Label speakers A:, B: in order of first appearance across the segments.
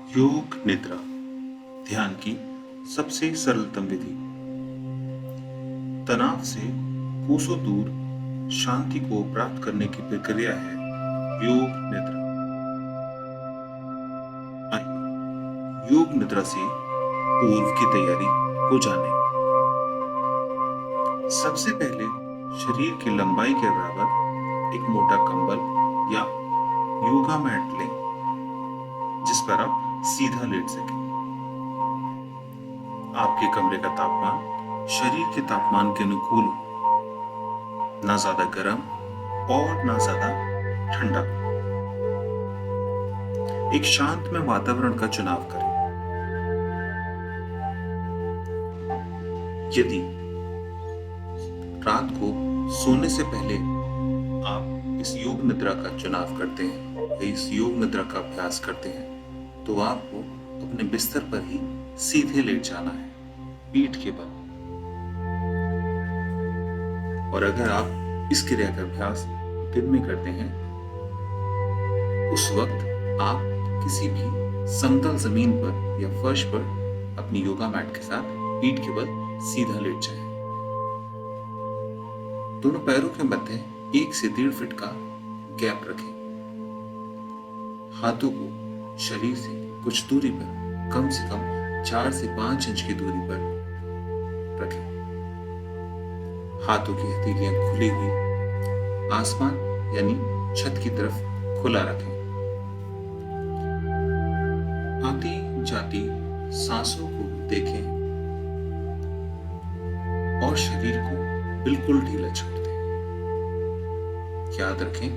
A: योग निद्रा ध्यान की सबसे सरलतम विधि। तनाव से कोसों दूर शांति को प्राप्त करने की प्रक्रिया है योग निद्रा। आइए योग निद्रा से पूर्व की तैयारी को जानें। सबसे पहले शरीर की लंबाई के बराबर एक मोटा कंबल या योगा मैट लें जिस पर आप सीधा लेट सकें। आपके कमरे का तापमान शरीर के तापमान के अनुकूल हो, ना ज्यादा गर्म और ना ज्यादा ठंडा। एक शांतमय वातावरण का चुनाव करें। यदि रात को सोने से पहले आप इस योग निद्रा का चुनाव करते हैं या इस योग निद्रा का अभ्यास करते हैं तो आपको अपने बिस्तर पर ही सीधे लेट जाना है, पीठ के बल। और अगर आप इस क्रिया का अभ्यास दिन में करते हैं उस वक्त आप किसी भी समतल जमीन पर या फर्श पर अपनी योगा मैट के साथ पीठ के बल सीधा लेट जाएं। दोनों पैरों के मध्य 1 से 1.5 फीट का गैप रखें। हाथों को शरीर से कुछ दूरी पर, कम से कम 4 से 5 इंच की दूरी पर रखें। हाथों की हथेलियां खुली हुई आसमान यानी छत की तरफ खुला रखें। आती जाती सांसों को देखें और शरीर को बिल्कुल ढीला छोड़ दें। याद रखें,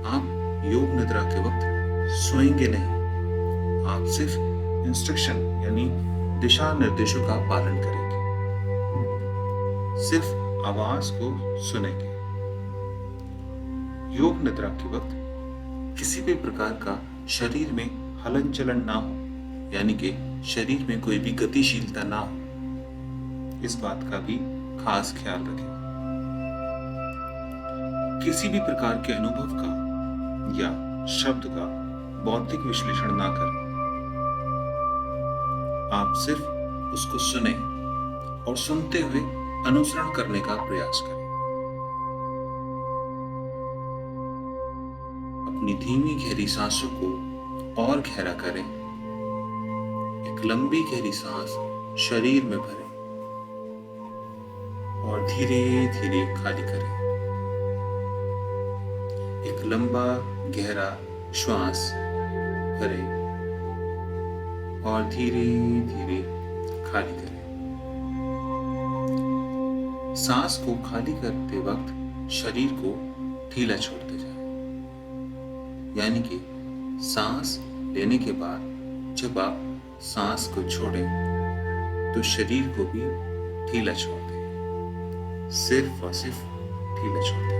A: आप योग निद्रा के वक्त सोएंगे नहीं, आप सिर्फ इंस्ट्रक्शन यानी दिशा निर्देशों का पालन करेंगे, सिर्फ आवाज को सुनेंगे। योग निद्रा के वक्त किसी भी प्रकार का शरीर में हलन चलन ना हो, यानी कि शरीर में कोई भी गतिशीलता ना हो, इस बात का भी खास ख्याल रखें। किसी भी प्रकार के अनुभव का या शब्द का बौद्धिक विश्लेषण ना करें। आप सिर्फ उसको सुने और सुनते हुए अनुसरण करने का प्रयास करें। अपनी धीमी गहरी सांसों को और गहरा करें। एक लंबी गहरी सांस शरीर में भरें और धीरे धीरे खाली करें। एक लंबा गहरा श्वास भरें और धीरे धीरे खाली करें। सांस को खाली करते वक्त शरीर को ढीला छोड़ते जाएं। यानी कि सांस लेने के बाद जब आप सांस को छोड़ें तो शरीर को भी ढीला छोड़ दें, सिर्फ और सिर्फ ढीला छोड़ दें।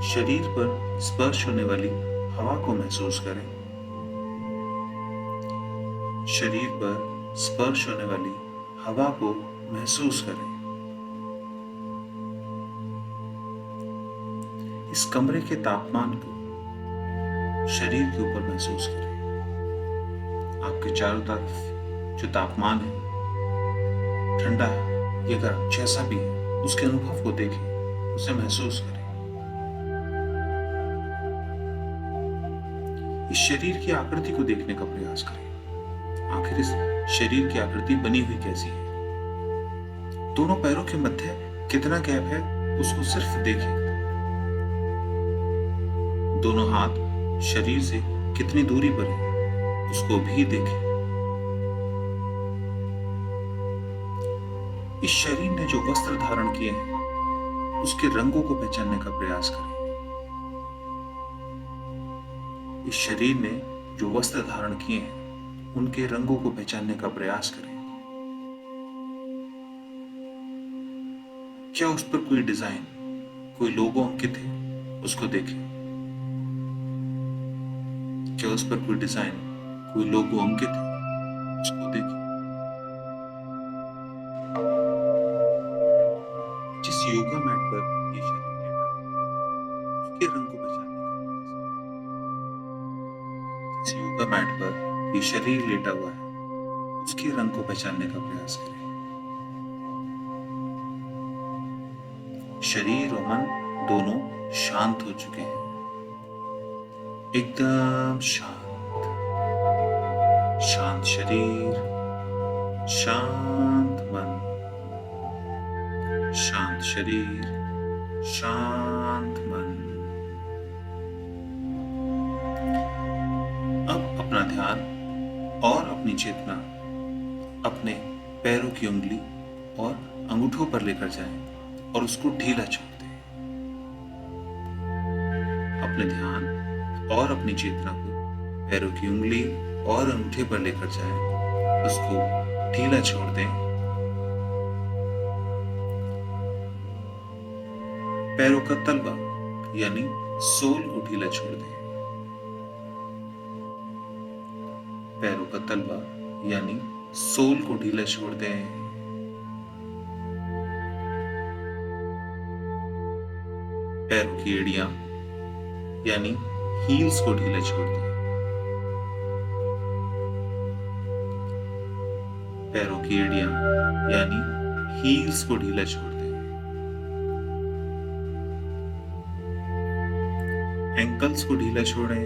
A: शरीर पर स्पर्श होने वाली हवा को महसूस करें। शरीर पर स्पर्श होने वाली हवा को महसूस करें। इस कमरे के तापमान को शरीर के ऊपर महसूस करें। आपके चारों तरफ जो तापमान है, ठंडा या गर्म जैसा भी है, उसके अनुभव को देखें, उसे महसूस करें। इस शरीर की आकृति को देखने का प्रयास करें। आखिर इस शरीर की आकृति बनी हुई कैसी है? दोनों पैरों के मध्य कितना गैप है उसको सिर्फ देखें। दोनों हाथ शरीर से कितनी दूरी पर है उसको भी देखें। इस शरीर ने जो वस्त्र धारण किए हैं उसके रंगों को पहचानने का प्रयास करें। इस शरीर ने जो वस्त्र धारण किए हैं उनके रंगों को पहचानने का प्रयास करें। क्या उस पर कोई डिजाइन, कोई लोगो अंकित है उसको देखें। क्या उस पर कोई डिजाइन, कोई लोगो अंकित है उसको देखें। जिस योगा मैट पर ये शरीर लेटा है उसके रंग को पहचानने का प्रयास करें। जिस योगा मैट पर ये शरीर लेटा हुआ है उसके रंग को पहचानने का प्रयास करें। शरीर और मन दोनों शांत हो चुके हैं, एकदम शांत। शांत शरीर, शांत मन, शांत शरीर, शांत मन। अब अपना ध्यान और अपनी चेतना अपने पैरों की उंगली और अंगूठों पर लेकर जाएं और उसको ढीला छोड़ दें। अपने ध्यान और अपनी चेतना को पैरों की उंगली और अंगूठे पर लेकर जाएं, उसको ढीला छोड़ दें। पैरों का तलवा यानी सोल को ढीला छोड़ दें। पैरों का तलवा यानी सोल को ढीला छोड़ दें। पैरों की एड़ियां यानी हील्स को ढीला छोड़ दें। पैरों की एड़ियां यानी हील्स को ढीला छोड़ दें। एंकल्स को ढीला छोड़ें।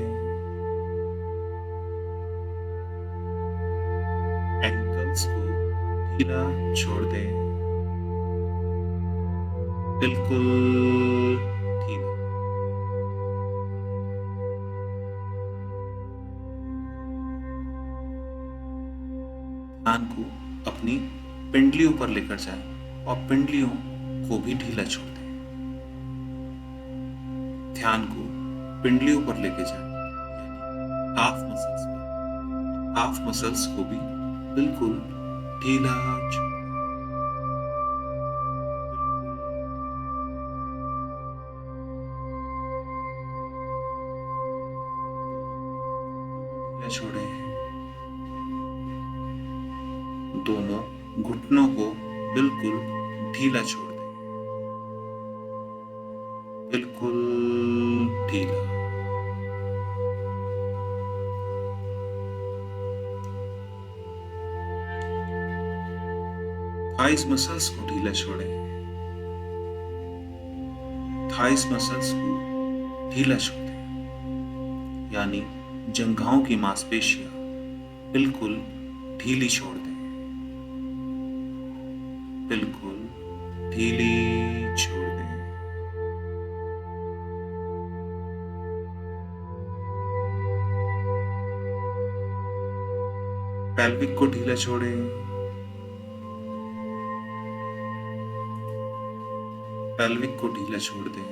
A: एंकल्स को ढीला छोड़ दें, बिल्कुल ढीला। ध्यान को अपनी पिंडलियों पर लेकर जाएं और पिंडलियों को भी ढीला छोड़ दें। ध्यान को पिंडलियों पर लेके जाएं, हाफ मसल्स पर। हाफ मसल्स को भी बिल्कुल ढीला छोड़ दें। ढीला छोड़ें। दोनों घुटनों को बिल्कुल ढीला छोड़ दें, बिल्कुल ढीला। थाइस मसल्स को ढीला छोड़ें। थाइस मसल्स को ढीला छोड़ दें, यानी जंघाओं की मांसपेशियां बिल्कुल ढीली छोड़ दें, बिल्कुल ढीली छोड़ दें। पेल्विक को ढीला छोड़ें। पेल्विक को ढीला छोड़ दें।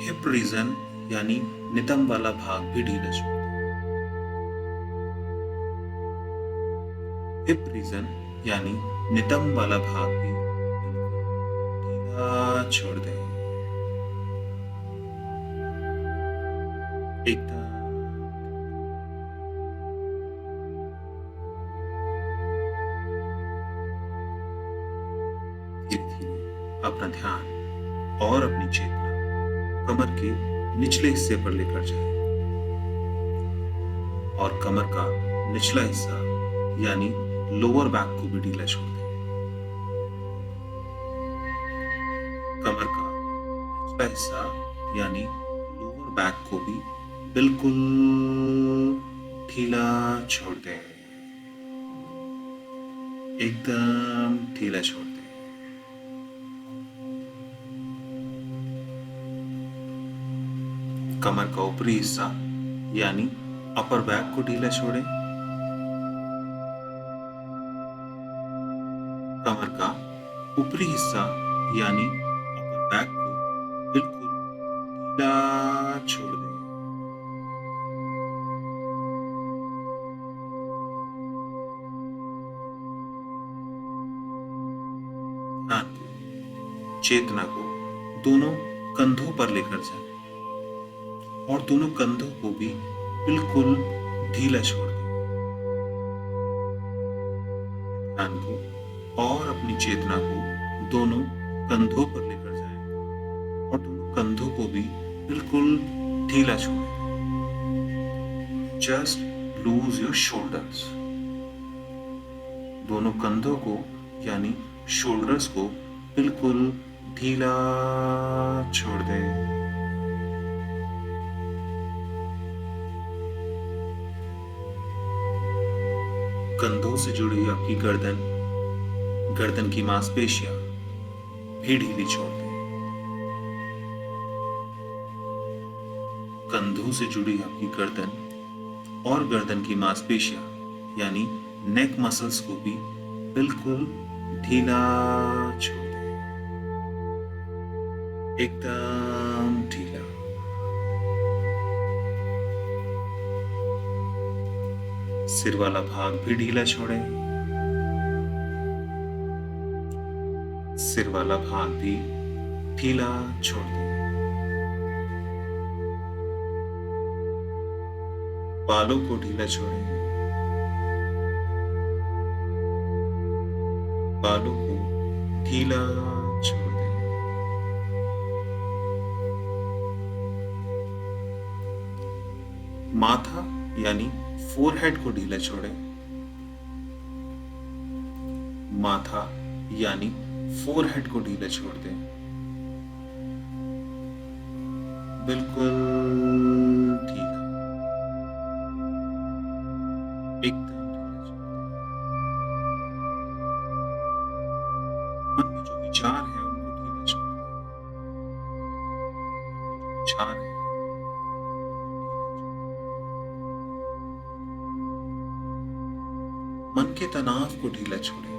A: हिप रीजन यानी नितंब वाला भाग भी ढीला छोड़ दें। हिप रीजन यानी नितंब वाला भाग भी ढीला छोड़ दें, एकदम। अपना ध्यान और अपनी चेतना कमर के निचले हिस्से पर लेकर जाएं और कमर का निचला हिस्सा यानी लोअर बैक को भी ढीला छोड़ दें। कमर का निचला हिस्सा यानी लोअर बैक को भी बिल्कुल ढीला छोड़ दें, एकदम ढीला छोड़ दें। कमर का ऊपरी हिस्सा यानी अपर बैक को ढीला छोड़ें। कमर का ऊपरी हिस्सा यानी अपर बैक को बिल्कुल ढीला छोड़ दें। ध्यान को, चेतना को दोनों कंधों पर लेकर जाएं और दोनों कंधों को भी बिल्कुल ढीला छोड़ दें। ध्यान को और अपनी चेतना को दोनों कंधों पर लेकर जाएं और दोनों कंधों को भी बिल्कुल ढीला छोड़ें। Just lose your shoulders. दोनों कंधों को यानी शोल्डर्स को बिल्कुल ढीला छोड़ दें। कंधों से जुड़ी आपकी गर्दन की मांसपेशियां भी ढीली छोड़ दें। कंधों से जुड़ी आपकी गर्दन और गर्दन की मांसपेशियां यानी नेक मसल्स को भी बिल्कुल ढीला छोड़ दें, एकदम ढीला। सिर वाला भाग भी ढीला छोड़ें। सिर वाला भाग भी ढीला छोड़ दें। बालों को ढीला छोड़ें। बालों को ढीला छोड़ दें। माथा यानी फोरहेड को ढीला छोड़ें। माथा यानी फोरहेड को ढीला छोड़ दें, बिल्कुल ढीला, एकदम ढीला छोड़ दें। मन में जो विचार है उनको ढीला छोड़ दें। विचार है मन के तनाव को ढीला छोड़ें।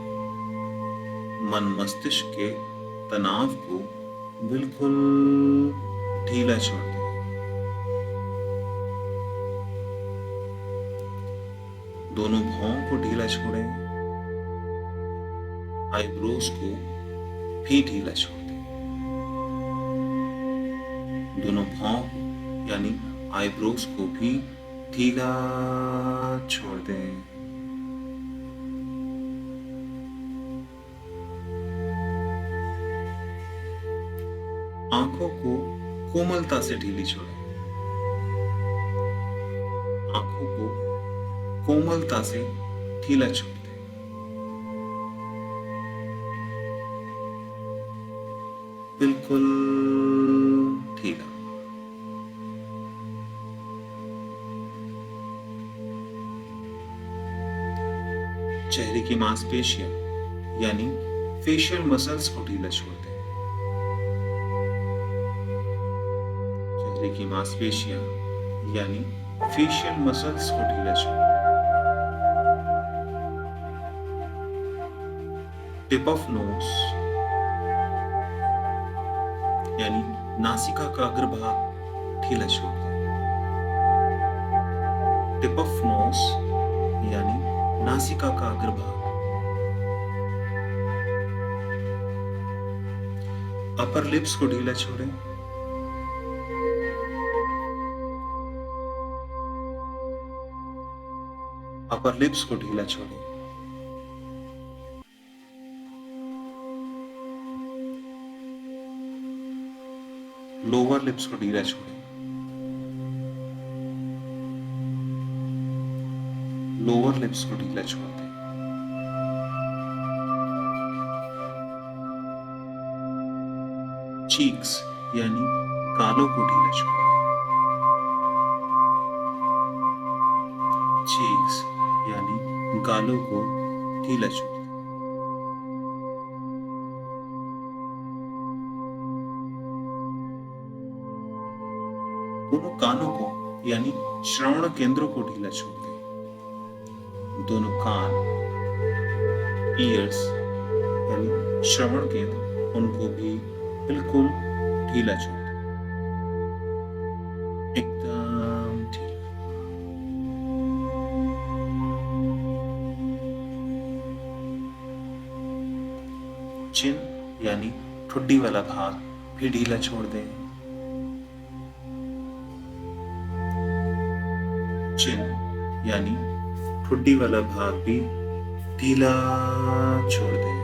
A: मन मस्तिष्क के तनाव को बिल्कुल ढीला छोड़ दें। दोनों भौं को ढीला छोड़ें। आईब्रोज को भी ढीला छोड़ दें। दोनों भौं यानी आईब्रोज को भी ढीला छोड़ दें। आंखों को कोमलता से ढीली छोड़ें। आंखों को कोमलता से ढीला छोड़ दें। बिल्कुल ढीला। चेहरे की मांसपेशियां यानी फेशियल मसल्स को ढीला छोड़ दें। की मांसपेशियां यानी फेशियल मसल्स को ढीला छोड़ दें। टिप ऑफ नोज यानी नासिका का अग्रभाग ढीला छोड़ दें। टिप ऑफ नोज यानी नासिका का अग्रभाग। अपर लिप्स को ढीला छोड़ें। अपर लिप्स को ढीला छोड़ें। लोअर लिप्स को ढीला छोड़ें। लोअर लिप्स को ढीला छोड़ दें। चीक्स यानी गालों को ढीला छोड़ें। चीक्स यानी गालों को ढीला छोड़ दें। दोनों कानों को यानी श्रवण केंद्रों को ढीला छोड़ दें। दोनों कान ईयर्स यानी श्रवण केंद्र उनको भी बिल्कुल ढीला छोड़ दें, एकदम ढीला। चिन यानी ठुड्डी वाला भाग भी ढीला छोड़ दें। चिन यानी ठुड्डी वाला भाग भी ढीला छोड़ दें।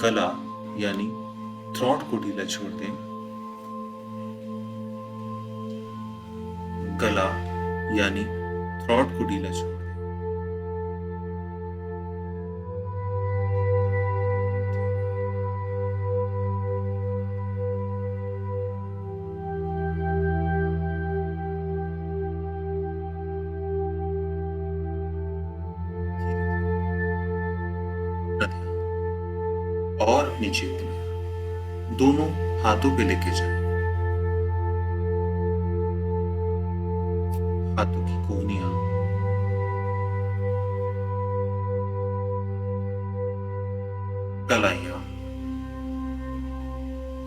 A: गला यानी थ्रॉट को ढीला छोड़ दें। गला यानी थ्रॉट को ढीला छोड़ दें। और अपनी चेतना दोनों हाथों पे लेके जाएं। हाथों की कोहनियां, कलाइयां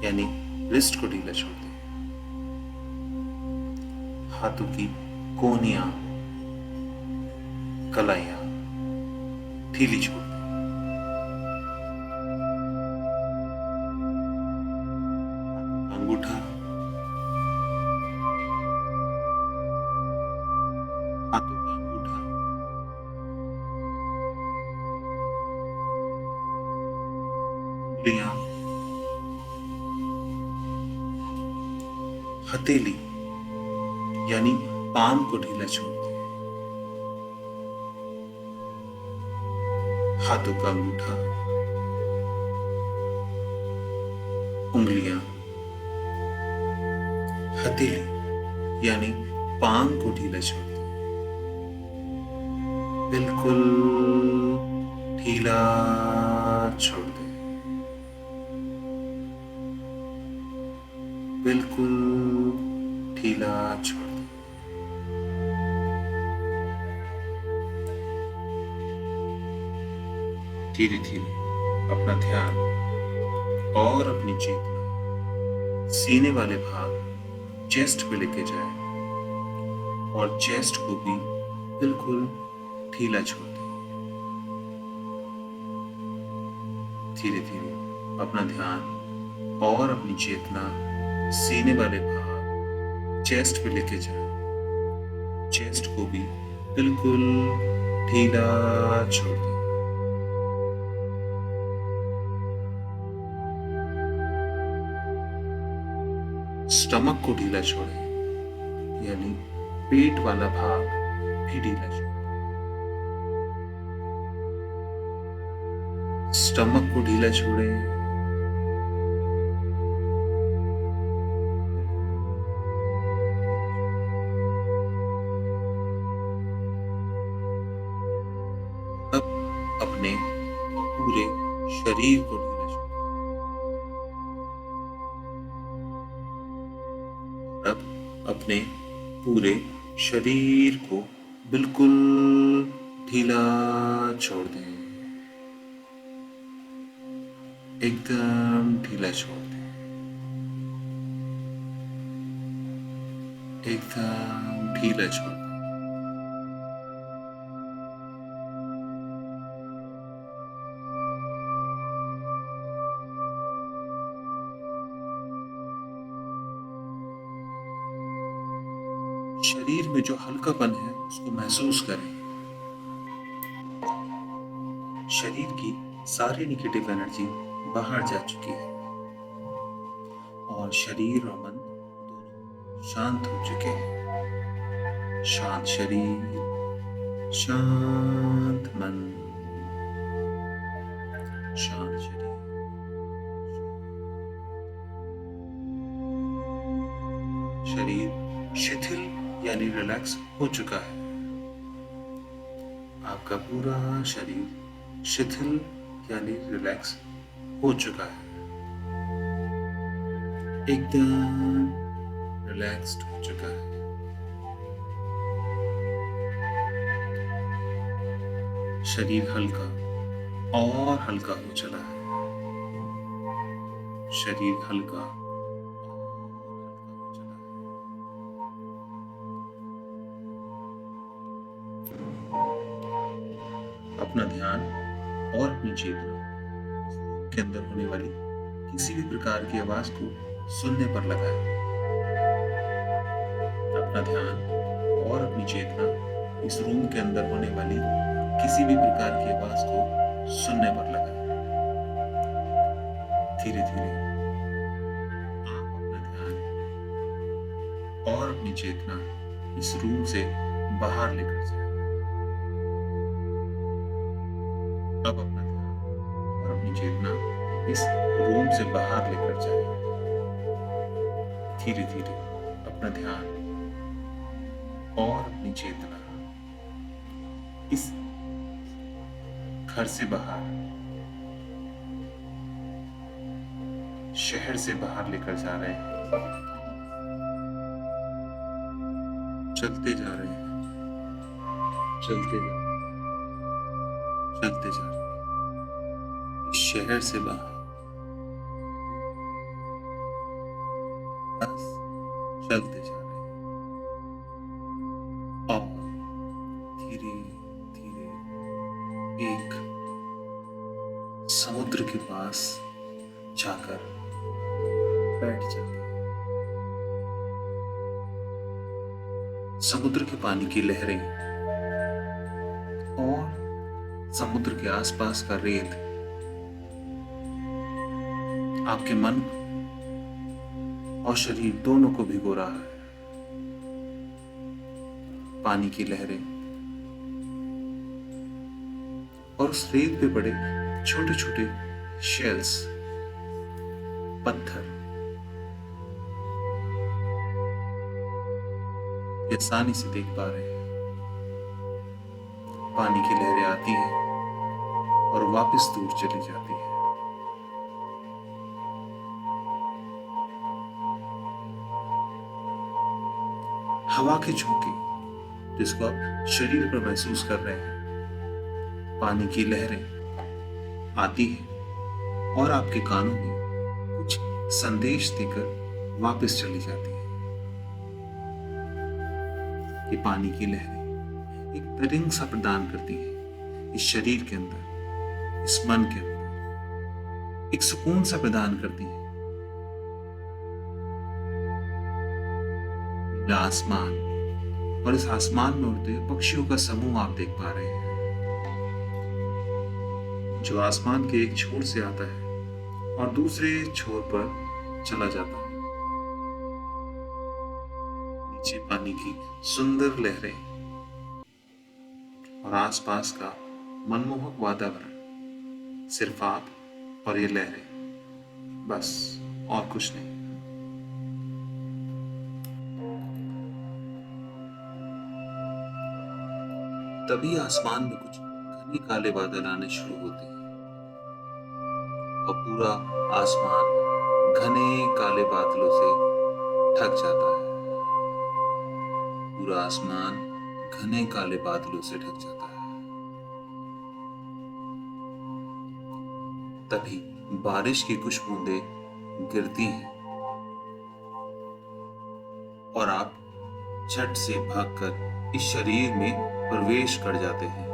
A: यानी रिस्ट को ढीला छोड़ दें। हाथों की कोहनियां, कलाइयां ढीली छोड़ दें। अंगूठा, हाथों का अंगूठा, उंगलियां, हथेली यानी पाम को ढीला छोड़ दें। हाथों का अंगूठा, उंगलियां, हथेली यानी पाम को ढीला छोड़ दें। बिल्कुल ढीला छोड़ दें। बिल्कुल ढीला छोड़ दें। धीरे धीरे अपना ध्यान और अपनी चेतना सीने वाले भाग चेस्ट पे लेके जाए और चेस्ट को भी बिल्कुल ढीला छोड़ दें। धीरे धीरे अपना ध्यान और अपनी चेतना सीने वाले भाग चेस्ट पे लेके जाए, चेस्ट को भी बिल्कुल ढीला छोड़ दें। स्टमक को ढीला छोड़ें यानी पेट वाला भाग भी ढीला छोड़ें। स्टमक को ढीला छोड़ें। अब अपने पूरे शरीर को ढीला छोड़ें। अब अपने पूरे शरीर को बिल्कुल ढीला छोड़ दें। एकदम ढीला छोड़ दें। एकदम ढीला छोड़ दें। शरीर में जो हल्कापन है उसको महसूस करें। शरीर की सारी नेगेटिव एनर्जी बाहर जा चुकी है और शरीर और मन दोनों शांत हो चुके हैं। शांत शरीर, शांत मन, शांत शरीर। शरीर शिथिल यानी रिलैक्स हो चुका है। आपका पूरा शरीर शिथिल यानी रिलैक्स हो चुका है। एकदम रिलैक्स्ड हो चुका है। शरीर हल्का और हल्का हो चला है। शरीर हल्का अपना ध्यान और अपनी चेतना के अंदर होने वाली किसी भी प्रकार की आवाज को सुनने पर लगाएं। अपना ध्यान और अपनी चेतना इस रूम के अंदर होने वाली किसी भी प्रकार की आवाज को सुनने पर लगाएं। धीरे धीरे आप अपना ध्यान और अपनी चेतना इस रूम से बाहर लेकर जाए। अब अपना ध्यान और अपनी चेतना इस रूम से बाहर लेकर जाए। धीरे धीरे अपना ध्यान और अपनी चेतना इस घर से बाहर, शहर से बाहर लेकर जा रहे हैं। चलते जा रहे हैं, चलते जा रहे हैं, चलते जा रहे हैं इस शहर से बाहर। बस चलते जा रहे हैं और धीरे धीरे एक समुद्र के पास जाकर बैठ जाते हैं। समुद्र के पानी की लहरें और समुद्र के आसपास का रेत आपके मन और शरीर दोनों को भिगो रहा है। पानी की लहरें और उस रेत पे पड़े छोटे छोटे शेल्स, पत्थर ये आसानी से देख पा रहे हैं। पानी की लहरें आती हैं और वापस दूर चली जाती है। हवा के झोंके जिसको आप शरीर पर महसूस कर रहे हैं। पानी की लहरें आती हैं और आपके कानों में कुछ संदेश देकर वापस चली जाती है। ये पानी की लहरें एक तरंग सा प्रदान करती है इस शरीर के अंदर, इस मन के अंदर एक सुकून सा प्रदान करती है। नीला आसमान और इस आसमान में उड़ते पक्षियों का समूह आप देख पा रहे हैं जो आसमान के एक छोर से आता है और दूसरे छोर पर चला जाता है। नीचे पानी की सुंदर लहरें और आसपास का मनमोहक वातावरण, सिर्फ आप और ये लहरें, बस और कुछ नहीं। तभी आसमान में कुछ घने काले बादल आने शुरू होते हैं और पूरा आसमान घने काले बादलों से ढक जाता है। पूरा आसमान घने काले बादलों से ढक जाता है। तभी बारिश की कुछ बूंदें गिरती हैं और आप झट से भागकर इस शरीर में प्रवेश कर जाते हैं।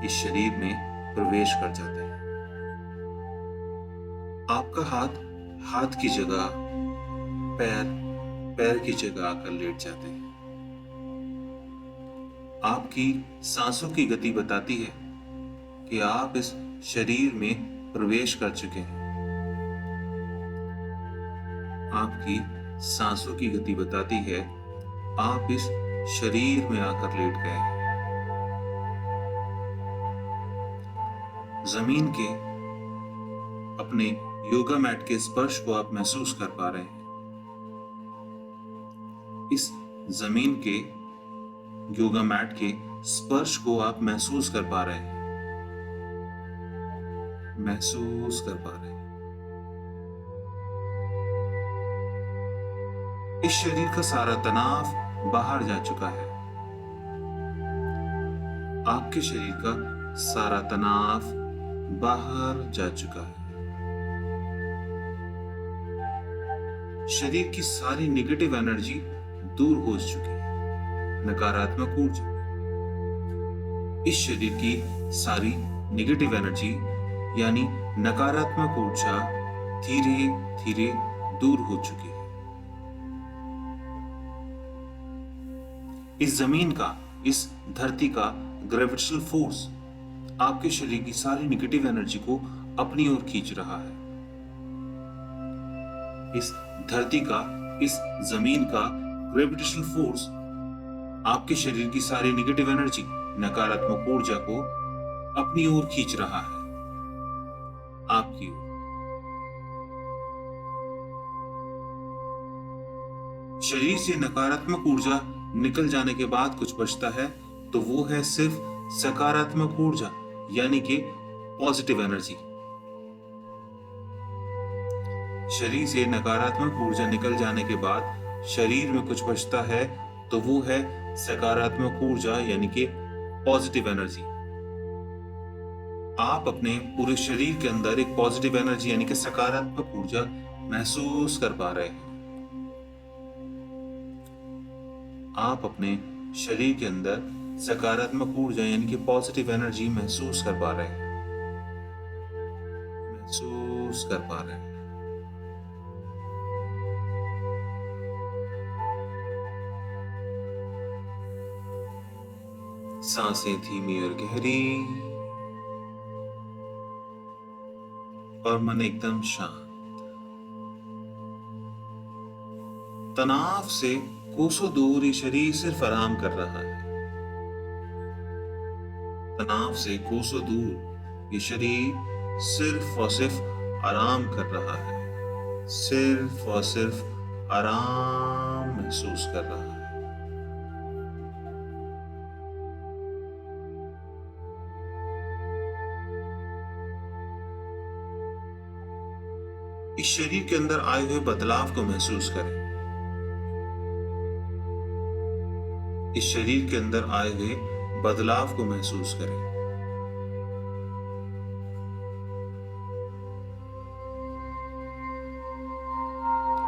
A: इस शरीर में प्रवेश कर जाते हैं। आपका हाथ हाथ की जगह, पैर पैर की जगह आकर लेट जाते हैं। आपकी सांसों की गति बताती है कि आप इस शरीर में प्रवेश कर चुके हैं। आपकी सांसों की गति बताती है आप इस शरीर में आकर लेट गए हैं। जमीन के अपने योगा मैट के स्पर्श को आप महसूस कर पा रहे हैं। इस जमीन के योगा मैट के स्पर्श को आप महसूस कर पा रहे हैं। महसूस कर पा रहे हैं। इस शरीर का सारा तनाव बाहर जा चुका है। आपके शरीर का सारा तनाव बाहर जा चुका है। शरीर की सारी नेगेटिव एनर्जी दूर हो चुकी है। नकारात्मक ऊर्जा, इस शरीर की सारी नेगेटिव एनर्जी यानी नकारात्मक ऊर्जा धीरे धीरे दूर हो चुकी है। इस जमीन का, इस धरती का ग्रेविटेशनल फोर्स आपके शरीर की सारी निगेटिव एनर्जी को अपनी ओर खींच रहा है। इस धरती का, इस जमीन का ग्रेविटेशनल फोर्स आपके शरीर की सारी निगेटिव एनर्जी, नकारात्मक ऊर्जा को अपनी ओर खींच रहा है, आपकी ओर। शरीर से नकारात्मक ऊर्जा निकल जाने के बाद कुछ बचता है, तो वो है सिर्फ सकारात्मक ऊर्जा, यानी कि पॉजिटिव एनर्जी। शरीर से नकारात्मक ऊर्जा निकल जाने के बाद शरीर में कुछ बचता है, तो वो है सकारात्मक ऊर्जा, यानी कि पॉजिटिव एनर्जी। आप अपने पूरे शरीर के अंदर एक पॉजिटिव एनर्जी यानी कि सकारात्मक ऊर्जा महसूस कर पा रहे हैं। आप अपने शरीर के अंदर सकारात्मक ऊर्जा यानी कि पॉजिटिव एनर्जी महसूस कर पा रहे हैं, महसूस कर पा रहे हैं। सांसें धीमी और गहरी, और मन एकदम शांत। तनाव से कोसों दूर ये शरीर सिर्फ आराम कर रहा है। तनाव से कोसों दूर ये शरीर सिर्फ और सिर्फ आराम कर रहा है, सिर्फ और सिर्फ आराम महसूस कर रहा है। इस शरीर के अंदर आए हुए बदलाव को महसूस करें। इस शरीर के अंदर आए हुए बदलाव को महसूस करें।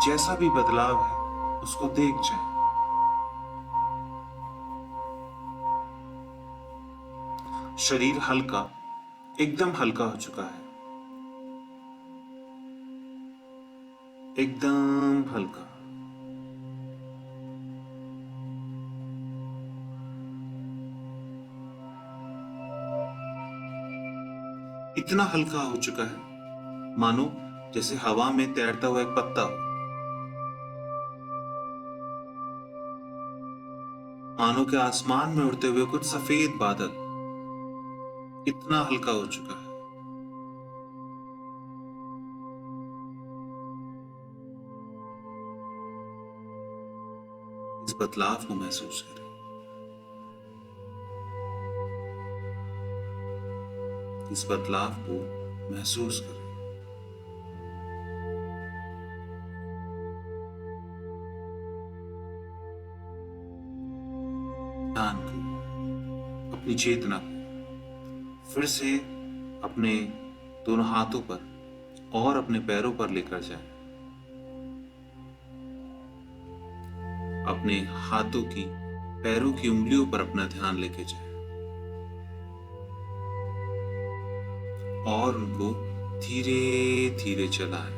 A: जैसा भी बदलाव है उसको देख जाएं। शरीर हल्का, एकदम हल्का हो चुका है, एकदम हल्का। इतना हल्का हो चुका है मानो जैसे हवा में तैरता हुआ एक पत्ता हो, मानो कि आसमान में उड़ते हुए कुछ सफेद बादल। इतना हल्का हो चुका है। इस बदलाव को महसूस करें। इस बदलाव को महसूस करें। ध्यान को, अपनी चेतना को फिर से अपने दोनों हाथों पर और अपने पैरों पर लेकर जाएं। अपने हाथों की, पैरों की उंगलियों पर अपना ध्यान लेके जाएं और उनको धीरे धीरे चलाएं।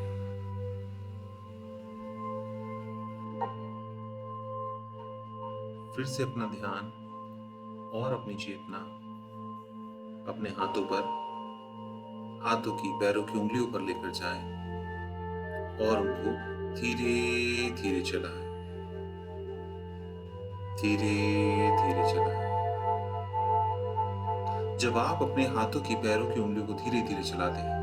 A: फिर से अपना ध्यान और अपनी चेतना अपने हाथों पर, हाथों की, पैरों की उंगलियों पर लेकर जाएं और उनको धीरे धीरे चलाएं, धीरे धीरे चलाएं। जब आप अपने हाथों की, पैरों की उंगलियों को धीरे धीरे चलाते हैं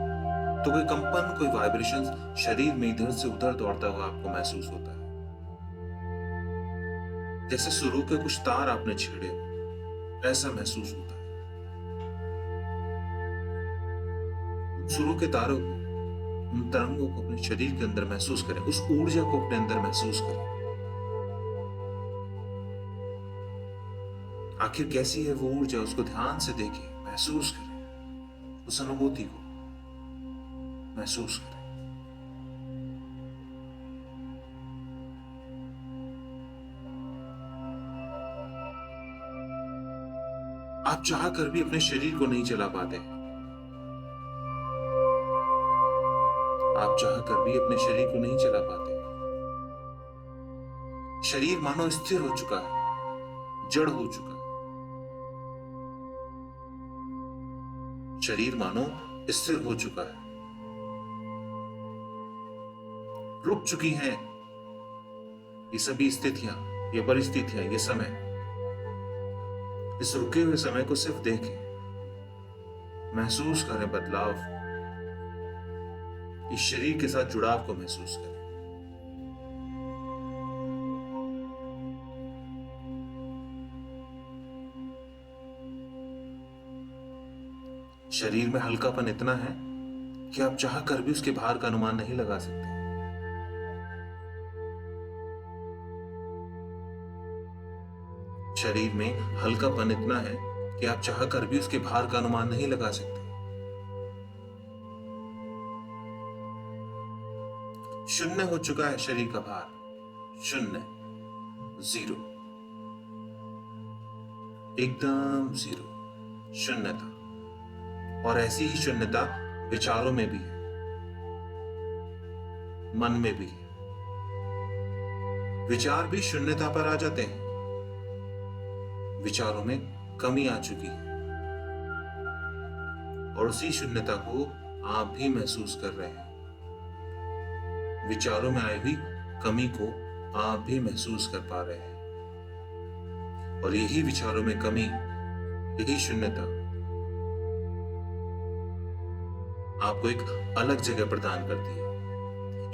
A: तो कोई कंपन, कोई वाइब्रेशन शरीर में इधर से उधर दौड़ता हुआ आपको महसूस होता है। जैसे सुरों के कुछ तार आपने छेड़े, ऐसा महसूस होता है। उन सुरों के तारों को, उन तरंगों को अपने शरीर के अंदर महसूस करें, उस ऊर्जा को अपने अंदर महसूस करें। आखिर कैसी है वो ऊर्जा, उसको ध्यान से देखें, महसूस करें, उस अनुभूति को महसूस करें। आप चाह कर भी अपने शरीर को नहीं चला पाते। आप चाह कर भी अपने शरीर को नहीं चला पाते। शरीर मानो स्थिर हो चुका है, जड़ हो चुका है। शरीर मानो स्थिर हो चुका है, रुक चुकी हैं ये सभी स्थितियां, ये परिस्थितियां, ये समय। इस रुके हुए समय को सिर्फ देखें, महसूस करें बदलाव, इस शरीर के साथ जुड़ाव को महसूस करें। शरीर में हल्कापन इतना है कि आप चाह कर भी उसके भार का अनुमान नहीं लगा सकते। शरीर में हल्कापन इतना है कि आप चाह कर भी उसके भार का अनुमान नहीं लगा सकते। शून्य हो चुका है शरीर का भार, शून्य, जीरो, एकदम जीरो, शून्यता। और ऐसी ही शून्यता विचारों में भी है, मन में भी है। विचार भी शून्यता पर आ जाते हैं। विचारों में कमी आ चुकी है और उसी शून्यता को आप भी महसूस कर रहे हैं। विचारों में आई हुई कमी को आप भी महसूस कर पा रहे हैं। और यही विचारों में कमी, यही शून्यता आपको एक अलग जगह प्रदान करती है,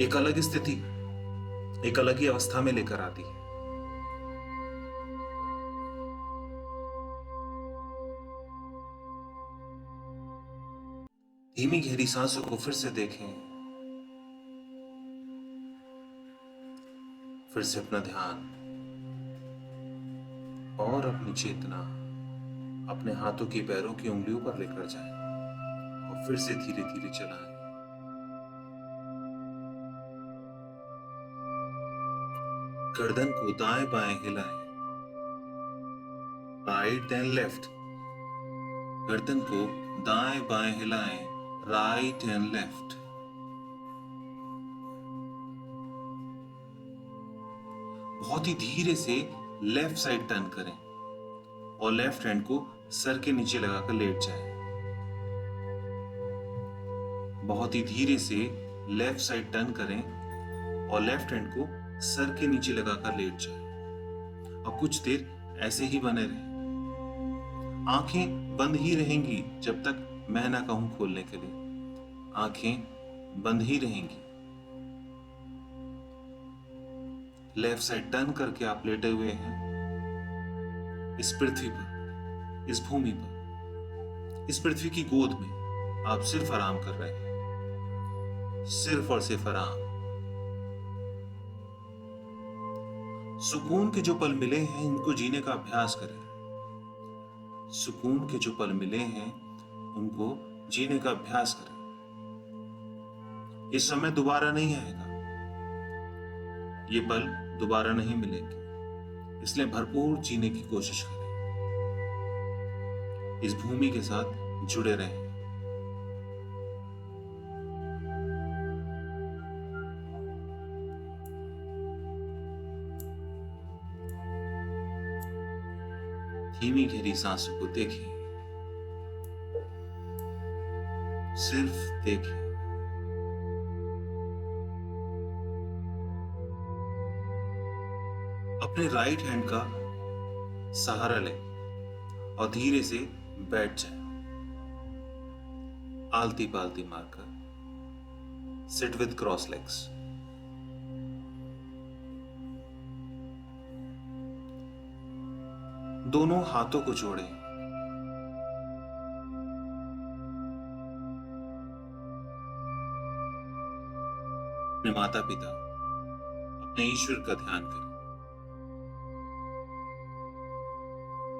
A: एक अलग स्थिति, एक अलग ही अवस्था में लेकर आती है। धीमी गहरी सांसों को फिर से देखें, फिर से अपना ध्यान और अपनी चेतना अपने हाथों की पैरों की उंगलियों पर लेकर जाएं और फिर से धीरे धीरे चलाएं। गर्दन को दाएं बाएं हिलाएं, राइट एंड लेफ्ट। गर्दन को दाएं बाएं हिलाएं, राइट एंड लेफ्ट। बहुत ही धीरे से लेफ्ट साइड टर्न करें और लेफ्ट हैंड को सर के नीचे लगाकर लेट जाएं। बहुत ही धीरे से लेफ्ट साइड टर्न करें और लेफ्ट हैंड को सर के नीचे लगाकर लेट जाएं। और कुछ देर ऐसे ही बने रहें। आंखें बंद ही रहेंगी जब तक मैं ना कहूं खोलने के लिए। आंखें बंद ही रहेंगी। लेफ्ट साइड टर्न करके आप लेटे हुए हैं इस पृथ्वी पर, इस भूमि पर, इस पृथ्वी की गोद में। आप सिर्फ आराम कर रहे हैं, सिर्फ और सिर्फ आराम। सुकून के जो पल मिले हैं इनको जीने का अभ्यास करें। सुकून के जो पल मिले हैं उनको जीने का अभ्यास करें। ये समय दोबारा नहीं आएगा, ये पल दोबारा नहीं मिलेंगे, इसलिए भरपूर जीने की कोशिश करें। इस भूमि के साथ जुड़े रहें। धीमी गहरी सांसों को देखें, सिर्फ देखें। अपने राइट हैंड का सहारा लें और धीरे से बैठ जाएं। आलती पालती मारकर सिट विद क्रॉस लेग्स। दोनों हाथों को जोड़ें। अपने माता पिता, अपने ईश्वर का ध्यान करें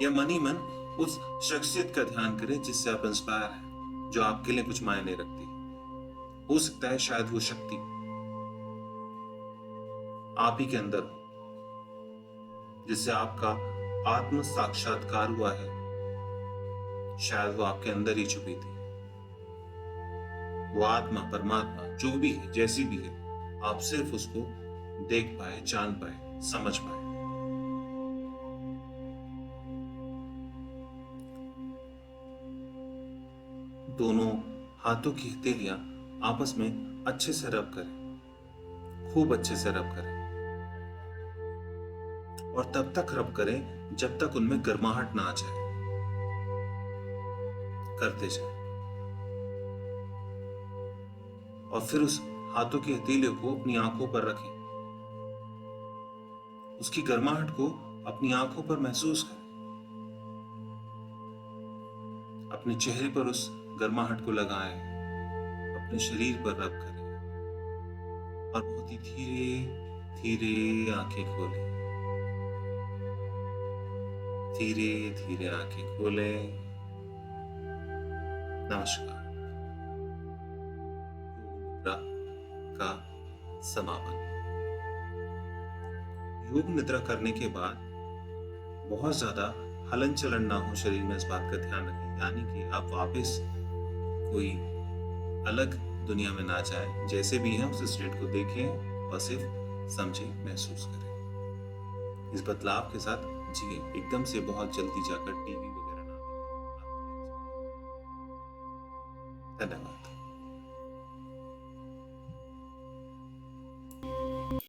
A: या मन ही मन उस शख्सियत का ध्यान करें जिससे आप इंस्पायर हैं, जो आपके लिए कुछ मायने रखती है। हो सकता है शायद वो शक्ति आप ही के अंदर हो, जिससे आपका आत्म साक्षात्कार हुआ है। शायद वो आपके अंदर ही छुपी थी। वो आत्मा, परमात्मा, जो भी है, जैसी भी है, आप सिर्फ उसको देख पाए, जान पाए, समझ पाए। दोनों हाथों की हथेलियां आपस में अच्छे से रब करें, खूब अच्छे से रब करें, और तब तक रब करें जब तक उनमें गर्माहट ना आ जाए। करते जाए और फिर उस हाथों की हथेलियों को अपनी आंखों पर रखें, उसकी गर्माहट को अपनी आंखों पर महसूस करें, अपने चेहरे पर उस गर्माहट को लगाएं, अपने शरीर पर रब करें और बहुत ही धीरे धीरे आंखें खोलें। धीरे धीरे आंखें खोलें। नमस्कार। योग निद्रा का समापन। योग निद्रा करने के बाद बहुत ज्यादा हलन चलन ना हो शरीर में, इस बात का ध्यान रखें। यानी कि आप वापस कोई अलग दुनिया में ना जाए, जैसे भी हैं उस स्टेट को देखें और सिर्फ समझें, महसूस करें। इस बदलाव के साथ जिए, एकदम से बहुत जल्दी जाकर टीवी वगैरह ना देखें। धन्यवाद।